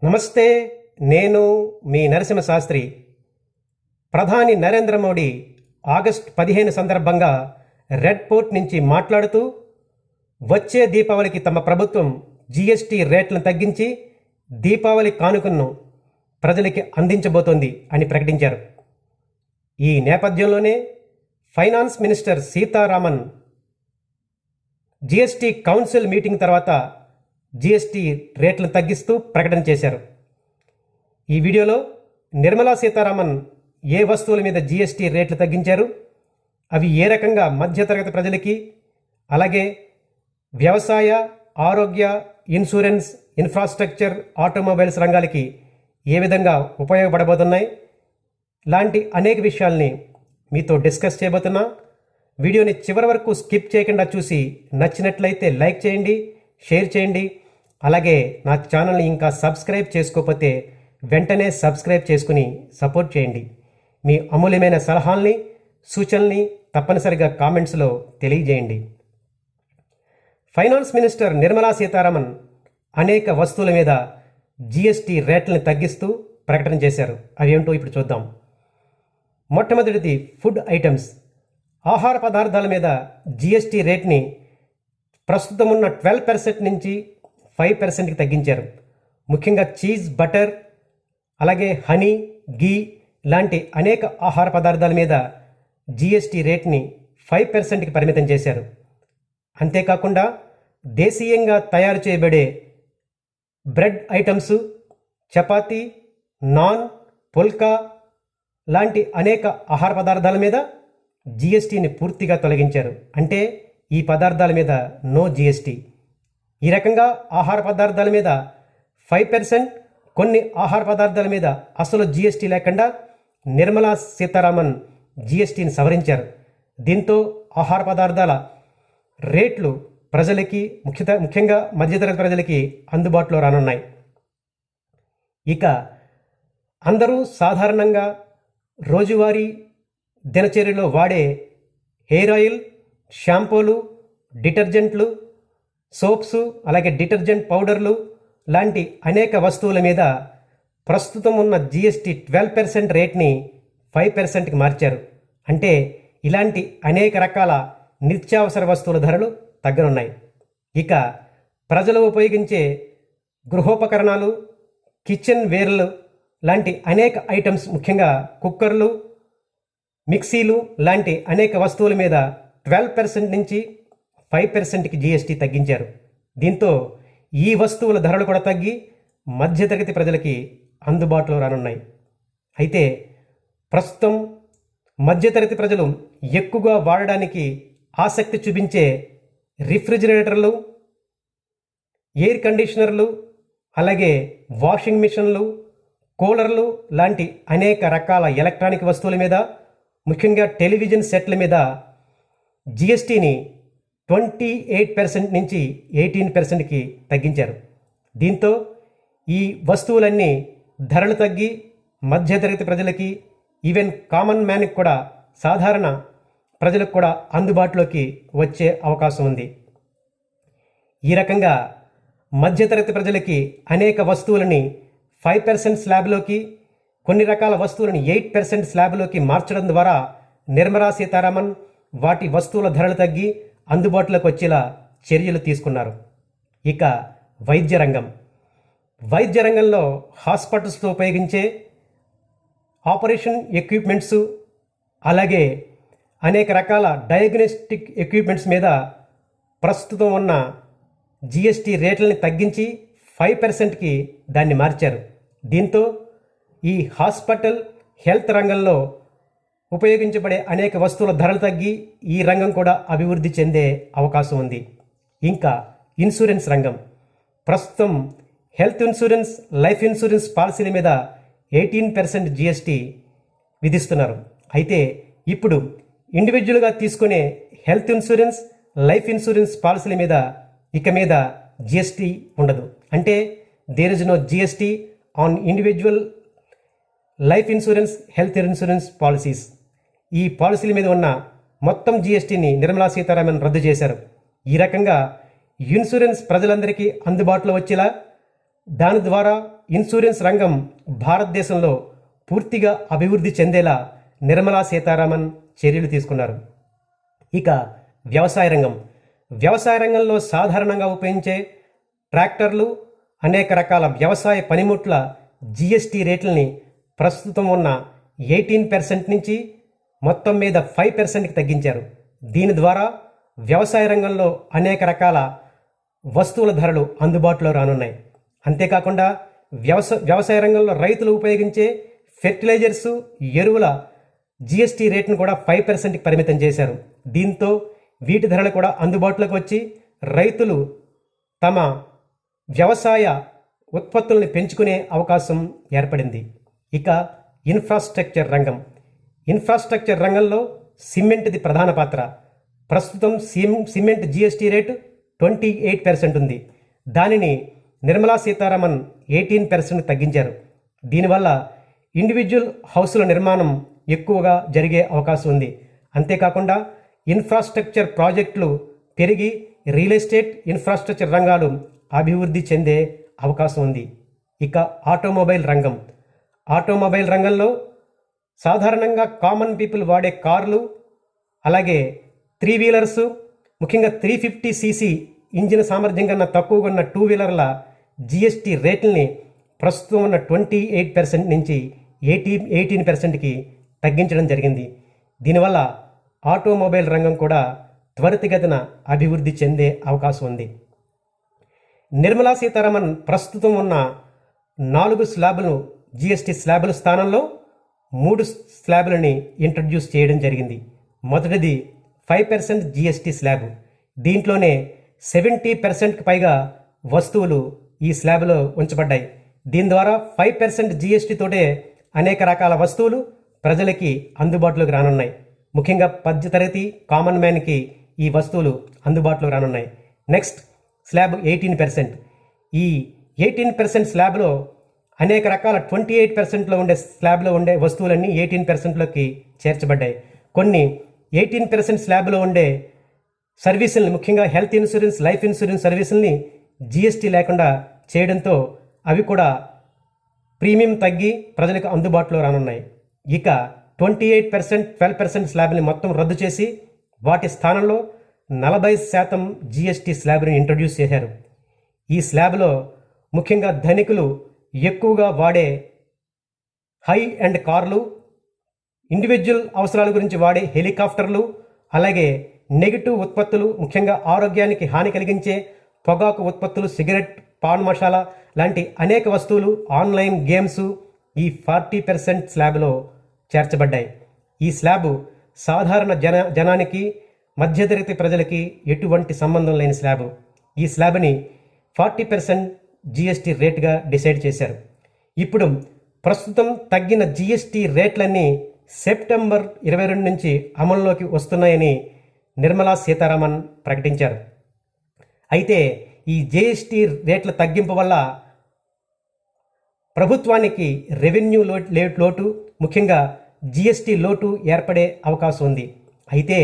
నమస్తే, నేను మీ నరసింహ శాస్త్రి. ప్రధాని నరేంద్ర మోడీ ఆగస్టు 15 సందర్భంగా రెడ్ ఫోర్ట్ నుంచి మాట్లాడుతూ వచ్చే దీపావళికి తమ ప్రభుత్వం జీఎస్టీ రేట్లను తగ్గించి దీపావళి కానుకను ప్రజలకి అందించబోతోంది అని ప్రకటించారు. ఈ నేపథ్యంలోనే finance minister Sitharaman GST council meeting తర్వాత జీఎస్టీ రేట్లను తగ్గిస్తూ ప్రకటన చేశారు. ఈ వీడియోలో నిర్మలా సీతారామన్ ఏ వస్తువుల మీద జీఎస్టీ రేట్లు తగ్గించారు, అవి ఏ రకంగా మధ్యతరగతి ప్రజలకి, అలాగే వ్యవసాయ, ఆరోగ్య, ఇన్సూరెన్స్, ఇన్ఫ్రాస్ట్రక్చర్, ఆటోమొబైల్స్ రంగాలకి ఏ విధంగా ఉపయోగపడబోతున్నాయి లాంటి అనేక విషయాల్ని మీతో డిస్కస్ చేయబోతున్నా. వీడియోని చివరి వరకు స్కిప్ చేయకుండా చూసి నచ్చినట్లయితే లైక్ చేయండి, షేర్ చేయండి. అలాగే నా ఛానల్ని ఇంకా సబ్స్క్రైబ్ చేసుకోకపోతే వెంటనే సబ్స్క్రైబ్ చేసుకుని సపోర్ట్ చేయండి. మీ అమూల్యమైన సలహాల్ని, సూచనల్ని తప్పనిసరిగా కామెంట్స్లో తెలియజేయండి. ఫైనాన్స్ మినిస్టర్ నిర్మలా సీతారామన్ అనేక వస్తువుల మీద జీఎస్టీ రేట్లను తగ్గిస్తూ ప్రకటన చేశారు. అవేంటో ఇప్పుడు చూద్దాం. మొట్టమొదటిది ఫుడ్ ఐటమ్స్. ఆహార పదార్థాల మీద జీఎస్టీ రేట్ని ప్రస్తుతం ఉన్న 12% నుంచి 5%కి తగ్గించారు. ముఖ్యంగా చీజ్, బటర్, అలాగే హనీ, గీ లాంటి అనేక ఆహార పదార్థాల మీద జీఎస్టీ రేట్ని 5%కి పరిమితం చేశారు. అంతేకాకుండా దేశీయంగా తయారు చేయబడే బ్రెడ్ ఐటమ్స్, చపాతీ, నాన్, పుల్కా లాంటి అనేక ఆహార పదార్థాల మీద జీఎస్టీని పూర్తిగా తొలగించారు. అంటే ఈ పదార్థాల మీద నో జీఎస్టీ. ఈ రకంగా ఆహార పదార్థాల మీద 5%, కొన్ని ఆహార పదార్థాల మీద అసలు జీఎస్టీ లేకుండా నిర్మలా సీతారామన్ జీఎస్టీని సవరించారు. దీంతో ఆహార పదార్థాల రేట్లు ప్రజలకి, ముఖ్యంగా మధ్యతరగతి ప్రజలకి అందుబాటులో రానున్నాయి. ఇక అందరూ సాధారణంగా రోజువారీ దినచర్యలో వాడే హెయిర్ ఆయిల్, షాంపూలు, డిటర్జెంట్లు, సోప్స్, అలాగే డిటర్జెంట్ పౌడర్లు లాంటి అనేక వస్తువుల మీద ప్రస్తుతం ఉన్న జీఎస్టీ 12% రేట్ని 5%కి మార్చారు. అంటే ఇలాంటి అనేక రకాల నిత్యావసర వస్తువుల ధరలు తగ్గనున్నాయి. ఇక ప్రజలు ఉపయోగించే గృహోపకరణాలు, కిచెన్ వేర్లు లాంటి అనేక ఐటమ్స్, ముఖ్యంగా కుక్కర్లు, మిక్సీలు లాంటి అనేక వస్తువుల మీద 12% నుంచి 5%కి జీఎస్టీ తగ్గించారు. దీంతో ఈ వస్తువుల ధరలు కూడా తగ్గి మధ్యతరగతి ప్రజలకి అందుబాటులో రానున్నాయి. అయితే ప్రస్తుతం మధ్యతరగతి ప్రజలు ఎక్కువగా వాడడానికి ఆసక్తి చూపించే రిఫ్రిజిరేటర్లు, ఎయిర్ కండిషనర్లు, అలాగే వాషింగ్ మిషన్లు, కూలర్లు లాంటి అనేక రకాల ఎలక్ట్రానిక్ వస్తువుల మీద, ముఖ్యంగా టెలివిజన్ సెట్ల మీద జీఎస్టీని 28% నుంచి 18%కి తగ్గించారు. దీంతో ఈ వస్తువులన్నీ ధరలు తగ్గి మధ్యతరగతి ప్రజలకి, ఈవెన్ కామన్ మ్యాన్కి కూడా, సాధారణ ప్రజలకు కూడా అందుబాటులోకి వచ్చే అవకాశం ఉంది. ఈ రకంగా మధ్యతరగతి ప్రజలకి అనేక వస్తువులని 5% స్లాబ్లోకి, కొన్ని రకాల వస్తువులను 8% స్లాబ్లోకి మార్చడం ద్వారా నిర్మలా సీతారామన్ వాటి వస్తువుల ధరలు తగ్గి అందుబాటులోకి వచ్చేలా చర్యలు తీసుకున్నారు. ఇక వైద్య రంగం. వైద్య రంగంలో హాస్పిటల్స్లో ఉపయోగించే ఆపరేషన్ ఎక్విప్మెంట్స్, అలాగే అనేక రకాల డయాగ్నోస్టిక్ ఎక్విప్మెంట్స్ మీద ప్రస్తుతం ఉన్న జీఎస్టీ రేట్లని తగ్గించి 5%కి దాన్ని మార్చారు. దీంతో ఈ హాస్పిటల్, హెల్త్ రంగంలో ఉపయోగించబడే అనేక వస్తువుల ధరలు తగ్గి ఈ రంగం కూడా అభివృద్ధి చెందే అవకాశం ఉంది. ఇంకా ఇన్సూరెన్స్ రంగం. ప్రస్తుతం హెల్త్ ఇన్సూరెన్స్, లైఫ్ ఇన్సూరెన్స్ పాలసీల మీద 18% జీఎస్టీ విధిస్తున్నారు. అయితే ఇప్పుడు ఇండివిజువల్గా తీసుకునే హెల్త్ ఇన్సూరెన్స్, లైఫ్ ఇన్సూరెన్స్ పాలసీల మీద ఇక మీద జీఎస్టీ ఉండదు. అంటే there is no GST on individual life insurance, health insurance policies. ఈ పాలసీల మీద ఉన్న మొత్తం జీఎస్టీని నిర్మలా సీతారామన్ రద్దు చేశారు. ఈ రకంగా ఇన్సూరెన్స్ ప్రజలందరికీ అందుబాటులో వచ్చేలా దాని ద్వారా ఇన్సూరెన్స్ రంగం భారతదేశంలో పూర్తిగా అభివృద్ధి చెందేలా నిర్మలా సీతారామన్ చర్యలు తీసుకున్నారు. ఇక వ్యవసాయ రంగం. వ్యవసాయ రంగంలో సాధారణంగా ఉపయోగించే ట్రాక్టర్లు, అనేక రకాల వ్యవసాయ పనిముట్ల జిఎస్టీ రేట్లని ప్రస్తుతం ఉన్న 18% నుంచి మొత్తం మీద 5%కి తగ్గించారు. దీని ద్వారా వ్యవసాయ రంగంలో అనేక రకాల వస్తువుల ధరలు అందుబాటులో రానున్నాయి. అంతేకాకుండా వ్యవసాయ రంగంలో రైతులు ఉపయోగించే ఫెర్టిలైజర్సు, ఎరువుల జిఎస్టీ రేట్ను కూడా 5%కి పరిమితం చేశారు. దీంతో వీటి ధరలు కూడా అందుబాటులోకి వచ్చి రైతులు తమ వ్యవసాయ ఉత్పత్తులను పెంచుకునే అవకాశం ఏర్పడింది. ఇక ఇన్ఫ్రాస్ట్రక్చర్ రంగం. ఇన్ఫ్రాస్ట్రక్చర్ రంగంలో సిమెంట్ది ప్రధాన పాత్ర. ప్రస్తుతం సిమెంట్ జిఎస్టీ రేటు 28% ఉంది. దానిని నిర్మలా సీతారామన్ 18% తగ్గించారు. దీనివల్ల ఇండివిజువల్ హౌసుల నిర్మాణం ఎక్కువగా జరిగే అవకాశం ఉంది. అంతేకాకుండా ఇన్ఫ్రాస్ట్రక్చర్ ప్రాజెక్టులు పెరిగి రియల్ ఎస్టేట్, ఇన్ఫ్రాస్ట్రక్చర్ రంగాలు అభివృద్ధి చెందే అవకాశం ఉంది. ఇక ఆటోమొబైల్ రంగం. ఆటోమొబైల్ రంగంలో సాధారణంగా కామన్ పీపుల్ వాడే కార్లు, అలాగే 3 వీలర్సు, ముఖ్యంగా 350cc ఇంజిన్ సామర్థ్యం కన్నా తక్కువగా ఉన్న 2 వీలర్ల జిఎస్టీ రేట్లని ప్రస్తుతం ఉన్న 28% నుంచి 18%కి తగ్గించడం జరిగింది. దీనివల్ల ఆటోమొబైల్ రంగం కూడా త్వరితగతిన అభివృద్ధి చెందే అవకాశం ఉంది. నిర్మలా సీతారామన్ ప్రస్తుతం ఉన్న 4 స్లాబులను జిఎస్టీ స్లాబుల స్థానంలో 3 స్లాబులని ఇంట్రడ్యూస్ చేయడం జరిగింది. మొదటిది 5% జిఎస్టీ స్లాబ్. దీంట్లోనే 70%కి పైగా వస్తువులు ఈ స్లాబ్లో ఉంచబడ్డాయి. దీని ద్వారా 5% జిఎస్టీతోటే అనేక రకాల వస్తువులు ప్రజలకి అందుబాటులోకి రానున్నాయి. ముఖ్యంగా మధ్యతరగతి కామన్ మ్యాన్కి ఈ వస్తువులు అందుబాటులోకి రానున్నాయి. Next slab 18%. ఈ 18% స్లాబ్లో అనేక రకాల 28%లో ఉండే స్లాబ్లో ఉండే వస్తువులన్నీ 18%లోకి చేర్చబడ్డాయి. కొన్ని 18% స్లాబ్లో ఉండే సర్వీసుల్ని, ముఖ్యంగా హెల్త్ ఇన్సూరెన్స్, లైఫ్ ఇన్సూరెన్స్ సర్వీసుల్ని జిఎస్టీ లేకుండా చేయడంతో అవి కూడా ప్రీమియం తగ్గి ప్రజలకు అందుబాటులో రానున్నాయి. ఇక 28%, 12% స్లాబ్ని మొత్తం రద్దు చేసి వాటి స్థానంలో 40% జిఎస్టీ స్లాబ్ని ఇంట్రడ్యూస్ చేశారు. ఈ స్లాబ్లో ముఖ్యంగా ధనికులు ఎక్కువగా వాడే హై అండ్ కార్లు, ఇండివిజువల్ అవసరాల గురించి వాడే హెలికాప్టర్లు, అలాగే నెగిటివ్ ఉత్పత్తులు, ముఖ్యంగా ఆరోగ్యానికి హాని కలిగించే పొగాకు ఉత్పత్తులు, సిగరెట్, పాన్ మసాలా లాంటి అనేక వస్తువులు, ఆన్లైన్ గేమ్స్ ఈ 40% స్లాబ్లో చేర్చబడ్డాయి. ఈ స్లాబ్ సాధారణ జనానికి, మధ్యతరగతి ప్రజలకి ఎటువంటి సంబంధం లేని స్లాబ్. ఈ స్లాబ్ని 40% జిఎస్టీ రేట్గా డిసైడ్ చేశారు. ఇప్పుడు ప్రస్తుతం తగ్గిన జిఎస్టీ రేట్లన్నీ సెప్టెంబర్ 22 నుంచి అమల్లోకి వస్తున్నాయని నిర్మలా సీతారామన్ ప్రకటించారు. అయితే ఈ జిఎస్టీ రేట్ల తగ్గింపు వల్ల ప్రభుత్వానికి రెవెన్యూ లోటు, ముఖ్యంగా జిఎస్టీ లోటు ఏర్పడే అవకాశం ఉంది. అయితే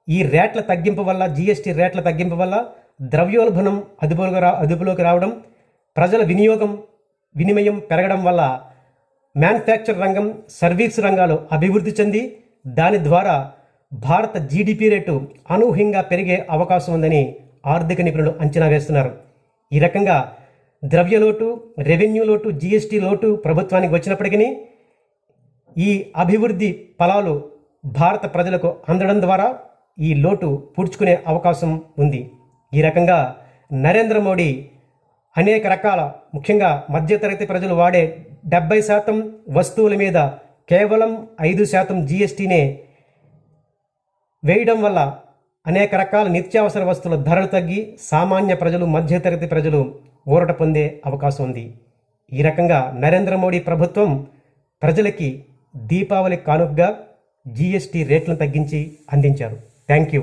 ఈ రేట్ల తగ్గింపు వల్ల, జిఎస్టీ రేట్ల తగ్గింపు వల్ల ద్రవ్యోల్బణం అదుపులోకి రావడం, ప్రజల వినిమయం పెరగడం వల్ల మ్యానుఫ్యాక్చర్ రంగం, సర్వీస్ రంగాలు అభివృద్ధి చెంది దాని ద్వారా భారత జీడిపి రేటు అనూహ్యంగా పెరిగే అవకాశం ఉందని ఆర్థిక నిపుణులు అంచనా వేస్తున్నారు. ఈ రకంగా ద్రవ్యలోటు, రెవెన్యూ లోటు, జిఎస్టీ లోటు ప్రభుత్వానికి వచ్చినప్పటికీ ఈ అభివృద్ధి ఫలాలు భారత ప్రజలకు అందడం ద్వారా ఈ లోటు పూడ్చుకునే అవకాశం ఉంది. ఈ రకంగా నరేంద్ర మోడీ అనేక రకాల, ముఖ్యంగా మధ్యతరగతి ప్రజలు వాడే 70% వస్తువుల మీద కేవలం 5% జిఎస్టీనే వేయడం వల్ల అనేక రకాల నిత్యావసర వస్తువుల ధరలు తగ్గి సామాన్య ప్రజలు, మధ్యతరగతి ప్రజలు ఊరట పొందే అవకాశం ఉంది. ఈ రకంగా నరేంద్ర మోడీ ప్రభుత్వం ప్రజలకి దీపావళి కానుకగా జిఎస్టీ రేట్లను తగ్గించి అందించారు. Thank you.